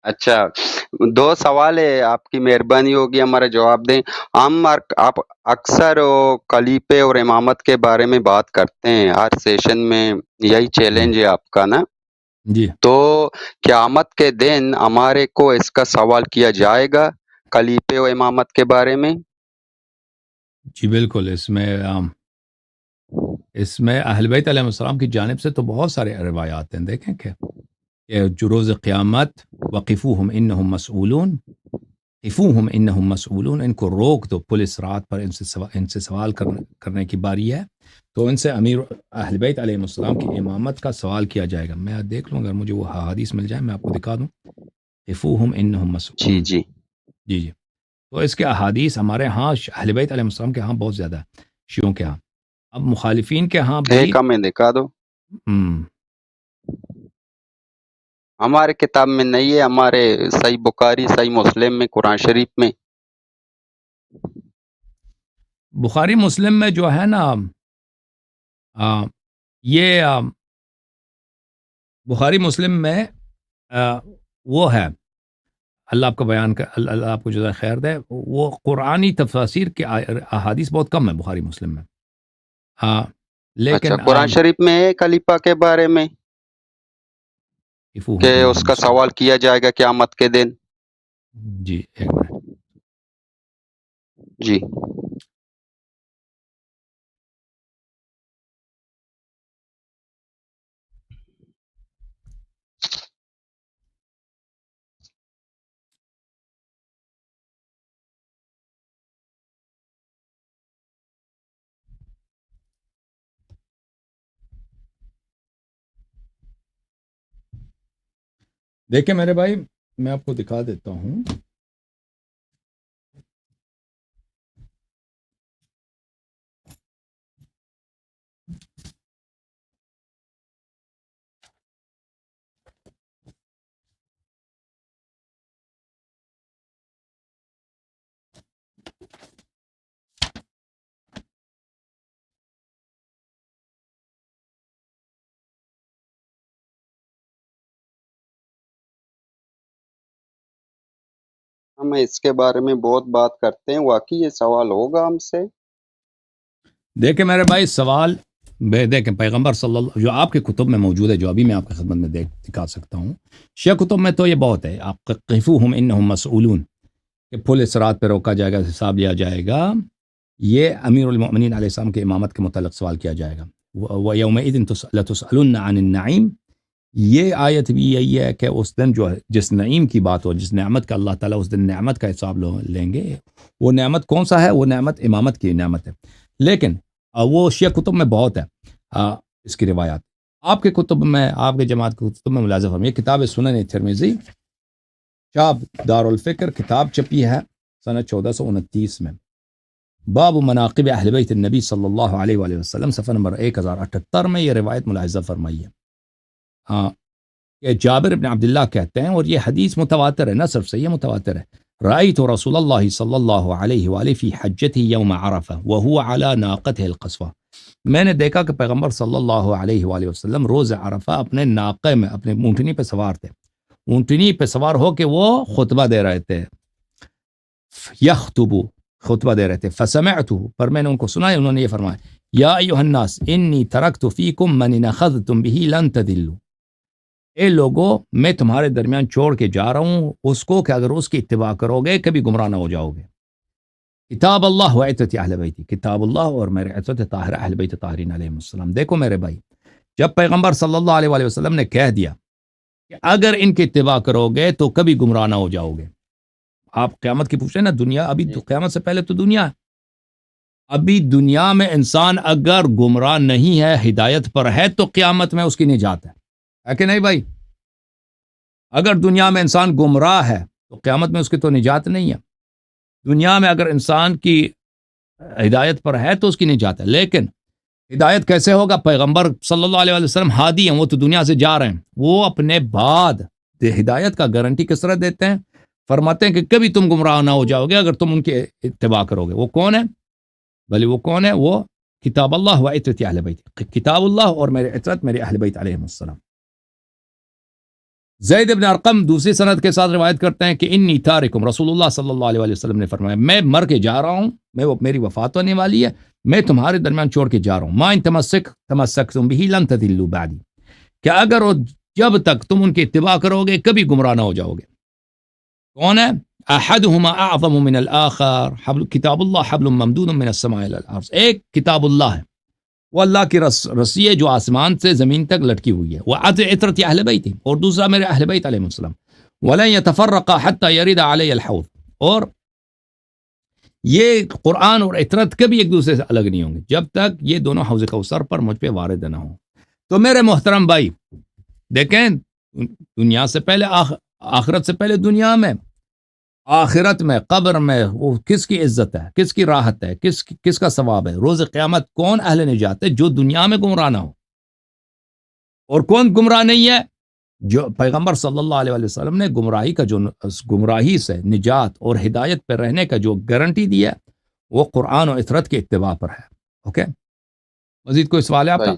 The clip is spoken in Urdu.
اچھا، دو سوال ہے، آپ کی مہربانی ہوگی ہمارا جواب دیں۔ ہم آپ اکثر خلیفے اور امامت کے بارے میں بات کرتے ہیں ہر سیشن میں، یہی جی چیلنج ہے آپ کا نا؟ جی تو قیامت کے دن ہمارے کو اس کا سوال کیا جائے گا خلیفے و امامت کے بارے میں؟ جی بالکل، اس میں اہل بیت علیہ السلام کی جانب سے تو بہت سارے روایات ہیں، دیکھیں کہ جو روز قیامت وقفوہم انہم مسئولون، قفوہم انہم مسئولون، ان کو روک دو، پولیس رات پر ان سے سوال کرنے کی باری ہے، تو ان سے امیر اہل بیت علیہ السلام کی امامت کا سوال کیا جائے گا۔ میں دیکھ لوں، اگر مجھے وہ حدیث مل جائے میں آپ کو دکھا دوں۔ قفوہم انہم جی مسئولون، جی جی جی۔ تو اس کے احادیث ہمارے ہاں اہل بیت علیہ السلام کے ہاں بہت زیادہ ہے، شیعوں کے ہاں۔ اب مخالفین کے ہاں بھی ایک ہمیں دکھا دو۔ ہم، ہمارے کتاب میں نہیں ہے، ہمارے صحیح بخاری، صحیح مسلم میں، قرآن شریف میں۔ بخاری مسلم میں جو ہے نا، یہ بخاری مسلم میں وہ ہے، اللہ آپ کا بیان کر، اللہ آپ کو جزائے خیر دے، وہ قرآنی تفاسیر کے احادیث بہت کم ہے بخاری مسلم میں، ہاں، اچھا، لیکن قرآن شریف میں ہے خلیفہ کے بارے میں قفوہم کہ اس انہم کا مسئولون۔ سوال کیا جائے گا قیامت کے دن؟ جی ایک منٹ، جی دیکھیں میرے بھائی، میں آپ کو دکھا دیتا ہوں۔ ہم اس کے بارے میں بہت بات کرتے ہیں، واقعی یہ سوال ہوگا ہم سے؟ دیکھیں میرے بھائی، سوال دیکھیں، پیغمبر صلی اللہ، جو آپ کے کتب میں موجود ہے، جو ابھی میں آپ کی خدمت میں دکھا سکتا ہوں، شیعہ کتب میں تو یہ بہت ہے، آپ قفوہم انہم مسئولون، کہ پولیس رات پہ روکا جائے گا، حساب لیا جائے گا، یہ امیر المؤمنین علیہ السلام کے امامت کے متعلق سوال کیا جائے گا۔ وَيَوْمَئِذٍ لَتُسْأَلُنَّ عَنِ النَّعِيمِ، یہ آیت بھی یہی ہے کہ اس دن جو ہے، جس نعیم کی بات ہو، جس نعمت کا اللہ تعالیٰ اس دن نعمت کا حساب لیں گے، وہ نعمت کون سا ہے؟ وہ نعمت امامت کی نعمت ہے۔ لیکن وہ شیعہ کتب میں بہت ہے اس کی روایات، آپ کے کتب میں، آپ کے جماعت کے کتب میں ملاحظہ فرمائیے، کتاب سنن ترمذی، شاب دار الفکر، کتاب چپی ہے سنہ 1429 میں، باب مناقب اہل بیت النبی صلی اللہ علیہ وآلہ وسلم، صفحہ نمبر 1078 میں یہ روایت ملاحظہ فرمائیے۔ ہاں، کہ جابر بن عبداللہ کہتے ہیں، اور یہ حدیث متواتر ہے، نہ صرف صحیح ہے، متواتر ہے، رأیت رسول اللہ صلی اللہ علیہ وآلہ فی حجتہ یوم عرفہ وہو علی ناقتہ القصوہ، میں نے دیکھا کہ پیغمبر صلی اللہ علیہ وآلہ وسلم روز عرفہ اپنے ناقے میں، اپنے اونٹنی پہ سوار تھے، اونٹنی پہ سوار ہو کے وہ خطبہ دے رہے تھے، یخطبو، خطبہ دے رہے تھے، فسمعتہ، پر میں نے ان کو سنا، انہوں نے یہ فرمایا، یا ایھا الناس انی ترکت فیکم من ان اخذتم بہ لن تضلوا، اے لوگو، میں تمہارے درمیان چھوڑ کے جا رہا ہوں اس کو کہ اگر اس کی اتباع کرو گے کبھی گمراہ نہ ہو جاؤ گے، کتاب اللہ و عترت اہل بیتی، کتاب اللہ اور میرے عترت طاہر اہل بیت طاہرین علیہ السلام۔ دیکھو میرے بھائی، جب پیغمبر صلی اللہ علیہ وآلہ وسلم نے کہہ دیا کہ اگر ان کی اتباع کرو گے تو کبھی گمراہ نہ ہو جاؤ گے، آپ قیامت کی پوچھ رہے ہیں نا، دنیا ابھی جی قیامت سے پہلے تو دنیا ہے، ابھی دنیا میں انسان اگر گمراہ نہیں ہے، ہدایت پر ہے، تو قیامت میں اس کی نجات ہے کہ نہیں بھائی؟ اگر دنیا میں انسان گمراہ ہے تو قیامت میں اس کی تو نجات نہیں ہے۔ دنیا میں اگر انسان کی ہدایت پر ہے تو اس کی نجات ہے، لیکن ہدایت کیسے ہوگا؟ پیغمبر صلی اللہ علیہ وسلم ہادی ہیں، وہ تو دنیا سے جا رہے ہیں، وہ اپنے بعد ہدایت کا گارنٹی کس طرح دیتے ہیں؟ فرماتے ہیں کہ کبھی تم گمراہ نہ ہو جاؤ گے اگر تم ان کے اتباع کرو گے۔ وہ کون ہے؟ بھلی وہ کون ہے؟ وہ کتاب اللہ و عترت اہل بیت، کتاب اللہ اور میرے عترت، میرے اہل بیت علیہ السلام۔ زید بن ارقم دوسری سند کے ساتھ روایت کرتے ہیں کہ انی تارکم، رسول اللہ صلی اللہ علیہ وسلم نے فرمایا میں مر کے جا رہا ہوں، میری وفات ہونے والی ہے، میں تمہارے درمیان چھوڑ کے جا رہا ہوں، ما ان تمسکتم به لن تضلوا بعدی، کہ اگر جب تک تم ان کی اتباع کرو گے کبھی گمراہ نہ ہو جاؤ گے۔ کون ہے؟ احدهما اعظم من الاخر، کتاب اللہ حبل ممدود من السماء الى الارض، ایک کتاب اللہ ہے، وہ اللہ کی رسی ہے جو آسمان سے زمین تک لٹکی ہوئی ہے، وہ عطرت اہل بیت، اور دوسرا میرے اہل بیت علیہ السلام، ولن يتفرقا حتى يرد علی الحوض، اور یہ قرآن اور عطرت کبھی ایک دوسرے سے الگ نہیں ہوں گے جب تک یہ دونوں حوض کوثر پر مجھ پہ وارد نہ ہوں۔ تو میرے محترم بھائی دیکھیں، دنیا سے پہلے آخرت سے پہلے دنیا میں، آخرت میں، قبر میں وہ کس کی عزت ہے، کس کی راحت ہے، کس کا ثواب ہے؟ روز قیامت کون اہل نجات ہے؟ جو دنیا میں گمراہ نہ ہو۔ اور کون گمراہ نہیں ہے؟ جو پیغمبر صلی اللہ علیہ وسلم نے گمراہی سے نجات اور ہدایت پہ رہنے کا جو گارنٹی دی ہے وہ قرآن و عطرت کے اتباع پر ہے۔ اوکے، مزید کوئی سوال ہے آپ کا؟